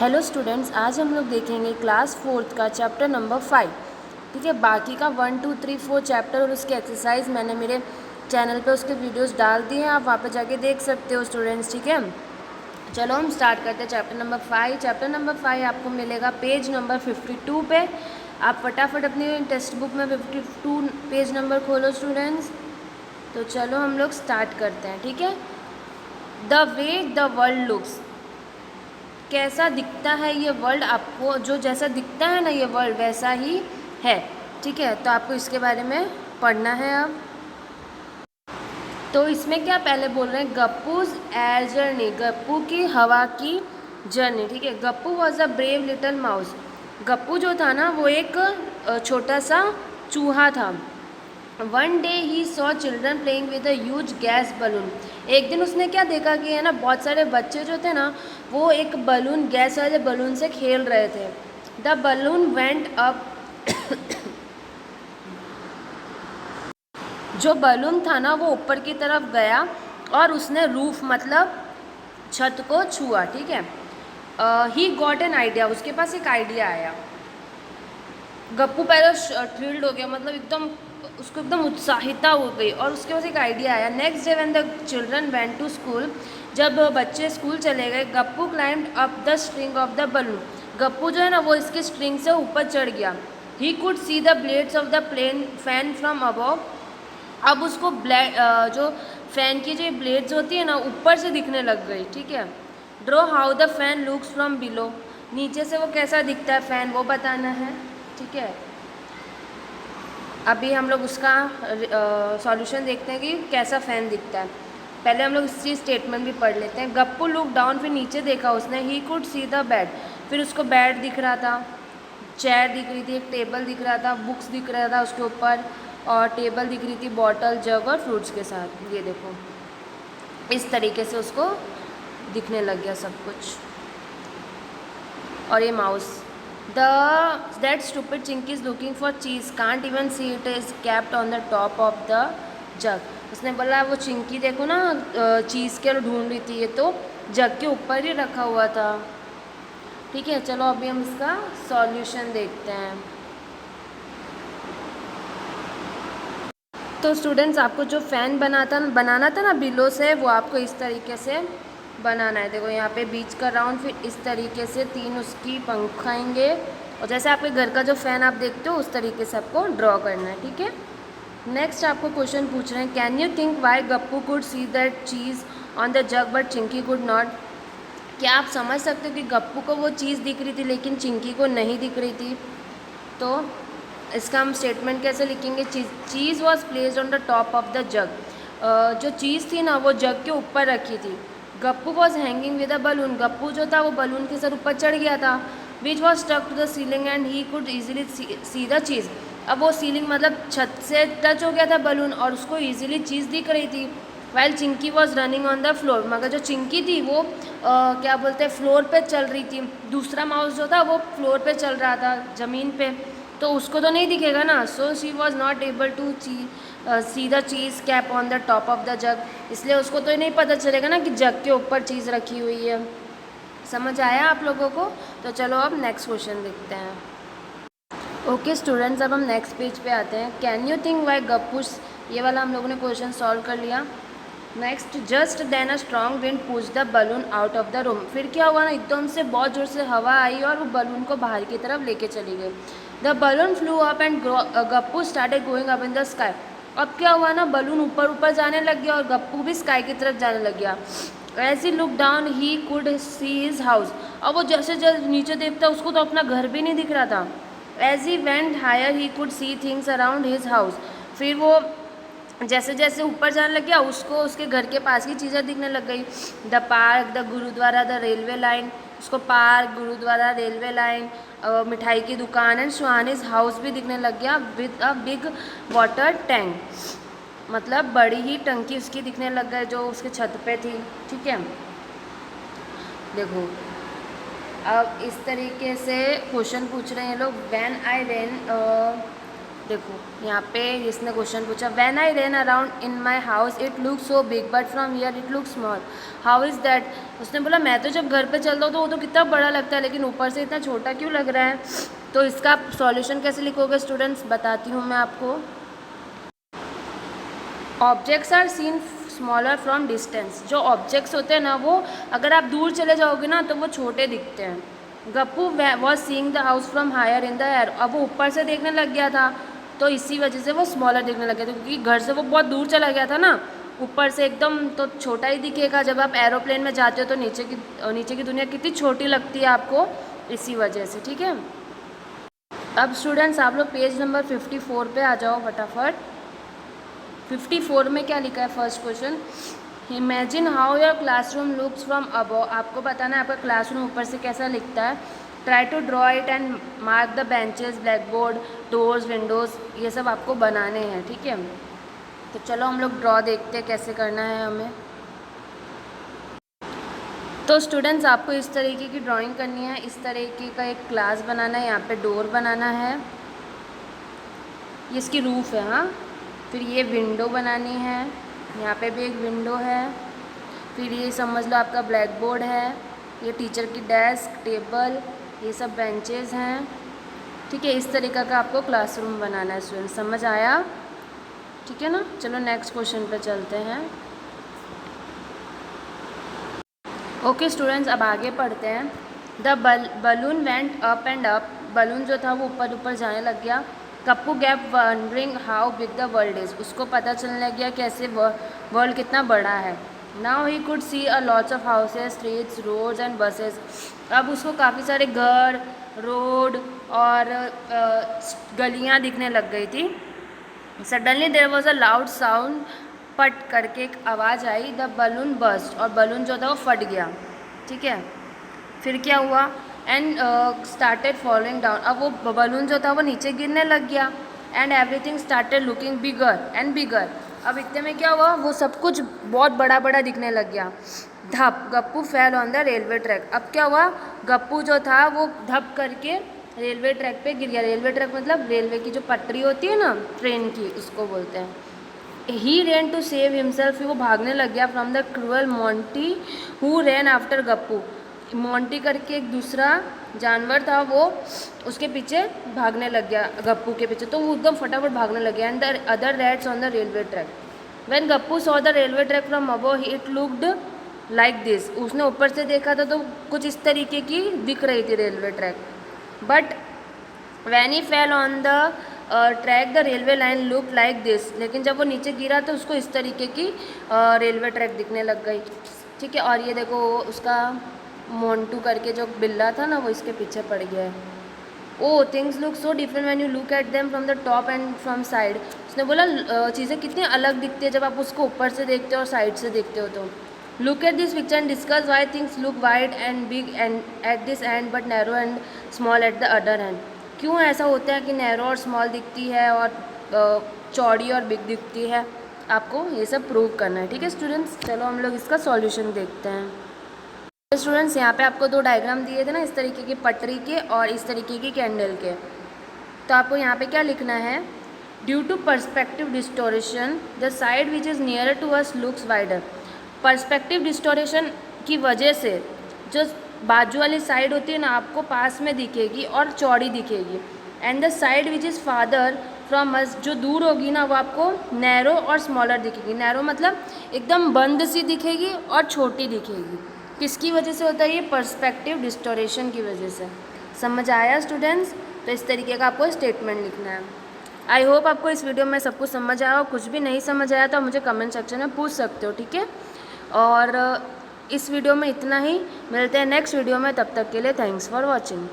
Hello students, आज हम लोग देखेंगे क्लास 4th का चैप्टर नंबर 5। ठीक है, बाकी का 1 2 3 4 चैप्टर और उसके एक्सरसाइज मैंने मेरे चैनल पे उसके वीडियोस डाल दिए हैं, आप वहाँ पे जाके देख सकते हो स्टूडेंट्स। ठीक है, चलो हम स्टार्ट करते हैं चैप्टर नंबर 5। चैप्टर नंबर 5 आपको मिलेगा पेज नंबर 52 पे। आप फटाफट अपनी टेक्स्ट बुक में 52 पेज नंबर खोलो स्टूडेंट्स। तो चलो हम लोग स्टार्ट करते हैं। ठीक है, the way the world looks, कैसा दिखता है ये वर्ल्ड, आपको जो जैसा दिखता है ना ये वर्ल्ड वैसा ही है। ठीक है, तो आपको इसके बारे में पढ़ना है अब। तो इसमें क्या पहले बोल रहे हैं, गप्पूज एयर जर्नी, गप्पू की हवा की जर्नी। ठीक है, Gappu was a brave little mouse, Gappu जो था ना वो एक छोटा सा चूहा था। One day he saw children playing with a huge gas balloon, एक दिन उसने क्या देखा कि है ना बहुत सारे बच्चे जो थे ना वो एक बलून, गैस वाले बलून से खेल रहे थे। द बलून वेंट अप, जो बलून था ना वो ऊपर की तरफ गया और उसने रूफ मतलब छत को छुआ। ठीक है, ही गॉट एन आइडिया, उसके पास एक आइडिया आया। गप्पू पहले थ्रिल्ड हो गया, मतलब एकदम उसको एकदम उत्साहिता हो गई और उसके पास एक आइडिया आया। Next day when the children went to school, जब बच्चे स्कूल चले गए, Gappu climbed up the string of the balloon, Gappu जो है ना वो इसकी स्ट्रिंग से ऊपर चढ़ गया। He could see the blades of the plane fan from above, अब उसको जो फैन की जो ब्लेड्स होती है ना ऊपर से दिखने लग गई। ठीक है, draw how the fan looks from below, नीचे से वो कैसा दिखता है फैन वो बताना है। ठीक है, अभी हम लोग उसका सॉल्यूशन देखते हैं कि कैसा फ़ैन दिखता है। पहले हम लोग इसकी स्टेटमेंट भी पढ़ लेते हैं। गप्पू लुक डाउन, फिर नीचे देखा उसने। ही कुड सी द बेड, फिर उसको बेड दिख रहा था, चेयर दिख रही थी, एक टेबल दिख रहा था, बुक्स दिख रहा था उसके ऊपर, और टेबल दिख रही थी बॉटल जग और फ्रूट्स के साथ। ये देखो इस तरीके से उसको दिखने लग गया सब कुछ। और ये mouse, the that stupid Chinki is looking for cheese, can't even see it is kept on the top of the जग, उसने बोला वो चिंकी देखो ना चीज़ के ढूंढ रही थी, ये तो जग के ऊपर ही रखा हुआ था। ठीक है, चलो अभी हम इसका सॉल्यूशन देखते हैं। तो स्टूडेंट्स आपको जो फ़ैन बनाना था ना बिलो से, वो आपको इस तरीके से बनाना है। देखो यहाँ पे बीच का राउंड, फिर इस तरीके से 3 उसकी पंख आएंगे, और जैसे आपके घर का जो फ़ैन आप देखते हो उस तरीके से आपको ड्रॉ करना है। ठीक है, नेक्स्ट आपको क्वेश्चन पूछ रहे हैं, can you think Y Gappu could see that cheese on the jug but Chinki could not, क्या आप समझ सकते हो कि गप्पू को वो चीज़ दिख रही थी लेकिन चिंकी को नहीं दिख रही थी। तो इसका हम स्टेटमेंट कैसे लिखेंगे, cheese was placed on the top of the jug, जो चीज़ थी ना वो जग के ऊपर रखी थी। Gappu was hanging with a balloon, Gappu जो था वो बलून के सर ऊपर चढ़ गया था। Which was stuck to the ceiling and he could easily see the cheese, अब वो सीलिंग मतलब छत से टच हो गया था बलून और उसको ईजिली चीज़ दिख रही थी। While Chinki was running on the floor, मगर जो चिंकी थी वो क्या बोलते हैं फ्लोर पे चल रही थी, दूसरा माउस जो था वो फ्लोर पे चल रहा था ज़मीन पे, तो उसको तो नहीं दिखेगा ना। So she was not able to see the cheese cap on the top of the jug, इसलिए उसको तो नहीं पता चलेगा ना कि जग के ऊपर चीज़ रखी हुई है। समझ आया आप लोगों को? तो चलो अब नेक्स्ट क्वेश्चन देखते हैं। ओके स्टूडेंट्स, अब हम नेक्स्ट पेज पे आते हैं। Can you think why Gappu's, ये वाला हम लोगों ने क्वेश्चन सॉल्व कर लिया। Next, just then a strong wind push the balloon out of the room, फिर क्या हुआ ना एकदम से बहुत ज़ोर से हवा आई और वो बलून को बाहर की तरफ लेके चली गई। The balloon flu up and Gappu started going up in the sky, अब क्या हुआ ना बलून ऊपर ऊपर जाने लग गया और गप्पू भी स्काई की तरफ जाने लग गया। As he look down he could see his house, अब वो जैसे जैसे नीचे देखता उसको तो अपना घर भी नहीं दिख रहा था। As he went higher he could see things around his house, फिर वो जैसे जैसे ऊपर जाने लग गया उसको उसके घर के पास की चीज़ें दिखने लग गई। The park, the gurudwara, the railway line, उसको पार्क, गुरुद्वारा, रेलवे लाइन, मिठाई की दुकान एंड सुहानीज हाउस भी दिखने लग गया with a big water tank, मतलब बड़ी ही टंकी उसकी दिखने लग गई जो उसके छत पे थी। ठीक है, देखो अब इस तरीके से क्वेश्चन पूछ रहे हैं लोग। व्हेन आई रेन देखो यहाँ पे इसने क्वेश्चन पूछा, when I run around in my house it look so big but from here it look small, how is that. उसने बोला मैं तो जब घर पे चलता हूँ तो वो तो कितना बड़ा लगता है, लेकिन ऊपर से इतना छोटा क्यों लग रहा है। तो इसका सॉल्यूशन कैसे लिखोगे स्टूडेंट्स, बताती हूँ मैं आपको। Objects are seen smaller from distance. जो ऑब्जेक्ट्स होते हैं ना वो अगर आप दूर चले जाओगे ना तो वो छोटे दिखते हैं। Gappu was seeing the house from higher in the air, अब वो ऊपर से देखने लग गया था तो इसी वजह से वो स्मॉलर दिखने लग गया था, क्योंकि घर से वो बहुत दूर चला गया था ना, ऊपर से एकदम तो छोटा ही दिखेगा। जब आप एरोप्लेन में जाते हो तो नीचे की दुनिया कितनी छोटी लगती है आपको, इसी वजह से। ठीक है, अब स्टूडेंट्स आप लोग पेज नंबर 54 पे आ जाओ फटाफट। 54 में क्या लिखा है, first question, imagine how your classroom looks from above. आपको बताना है आपका क्लासरूम ऊपर से कैसा लिखता है। Try to draw it and mark the benches, black board, doors, windows, ये सब आपको बनाने हैं। ठीक है, तो चलो हम लोग ड्रॉ देखते हैं कैसे करना है हमें। तो स्टूडेंट्स आपको इस तरीके की ड्राइंग करनी है, इस तरीके का एक क्लास बनाना है, यहाँ पे डोर बनाना है, ये इसकी रूफ़ है। हाँ, फिर ये विंडो बनानी है, यहाँ पे भी एक विंडो है, फिर ये समझ लो आपका ब्लैक बोर्ड है, ये टीचर की डेस्क, टेबल, ये सब बेंचेस हैं। ठीक है, इस तरीक़े का आपको क्लासरूम बनाना है स्टूडेंट, समझ आया। ठीक है ना, चलो नेक्स्ट क्वेश्चन पे चलते हैं। ओके स्टूडेंट्स, अब आगे पढ़ते हैं। The balloon went up and up, balloon जो था वो ऊपर ऊपर जाने लग गया। Gappu gap wondering how big the world is, उसको पता चलने लग गया कैसे वर्ल्ड कितना बड़ा है। Now he could see a lots of houses, streets, roads and buses. अब उसको काफ़ी सारे घर, रोड और गलियाँ दिखने लग गई थी। Suddenly there was a loud sound, पट करके एक आवाज़ आई। द बलून बस्ट, और बलून जो था वो फट गया। ठीक है, फिर क्या हुआ, एंड स्टार्टेड फॉलोइंग डाउन, अब वो बलून जो था वो नीचे गिरने लग गया। And everything started looking bigger and bigger, अब इतने में क्या हुआ, वो सब कुछ बहुत बड़ा बड़ा दिखने लग गया। धप, Gappu fell on the railway track, अब क्या हुआ, गप्पू जो था वो धप करके रेलवे ट्रैक पे गिर गया। रेलवे ट्रैक मतलब रेलवे की जो पटरी होती है ना ट्रेन की, उसको बोलते हैं। ही रेन टू सेव हिमसेल्फ, वो भागने लग गया from the cruel Monty who rain after Gappu. Monty करके एक दूसरा जानवर था, वो उसके पीछे भागने लग गया, गप्पू के पीछे, तो वो एकदम फटाफट भागने लग गया। And the other rats on the railway track, when Gappu saw the railway track from above it looked like this, उसने ऊपर से देखा था तो कुछ इस तरीके की दिख रही थी railway track. But when he fell on the track the railway line look like this, लेकिन जब वो नीचे गिरा तो उसको इस तरीके की रेलवे ट्रैक दिखने लग गई। ठीक है, और ये देखो उसका मोंटू करके जो बिल्ला था ना वो इसके पीछे पड़ गया है। Oh things look so different when you look at them from the top and from side, उसने बोला चीज़ें कितनी अलग दिखती है जब आप उसको ऊपर से देखते हो और साइड से देखते हो। तो look at this picture and discuss why things look wide and big and at this and but narrow and small at the other and, क्यों ऐसा होता है कि नैरो और स्मॉल दिखती है और चौड़ी और बिग दिखती है, आपको ये सब प्रूव करना है। ठीक है स्टूडेंट्स, चलो हम लोग इसका सॉल्यूशन देखते हैं। स्टूडेंट्स यहाँ पे आपको दो डायग्राम दिए थे ना, इस तरीके की पटरी के और इस तरीके की कैंडल के, तो आपको यहाँ पे क्या लिखना है, due to perspective distortion the side which is nearer to us looks wider. Perspective distortion की वजह से जो बाजू वाली साइड होती है ना आपको पास में दिखेगी और चौड़ी दिखेगी। And the side which is father from us, जो दूर होगी ना वो आपको नैरो और स्मॉलर दिखेगी। नैरो मतलब एकदम बंद सी दिखेगी और छोटी दिखेगी। किसकी वजह से होता है ये, पर्सपेक्टिव डिस्टोरेशन की वजह से। समझ आया स्टूडेंट्स, तो इस तरीके का आपको स्टेटमेंट लिखना है। आई होप आपको इस वीडियो में सब कुछ समझ आया हो, कुछ भी नहीं समझ आया तो आप मुझे कमेंट सेक्शन में पूछ सकते हो। ठीक है, और इस वीडियो में इतना ही, मिलते हैं नेक्स्ट वीडियो में, तब तक के लिए थैंक्स फॉर वॉचिंग।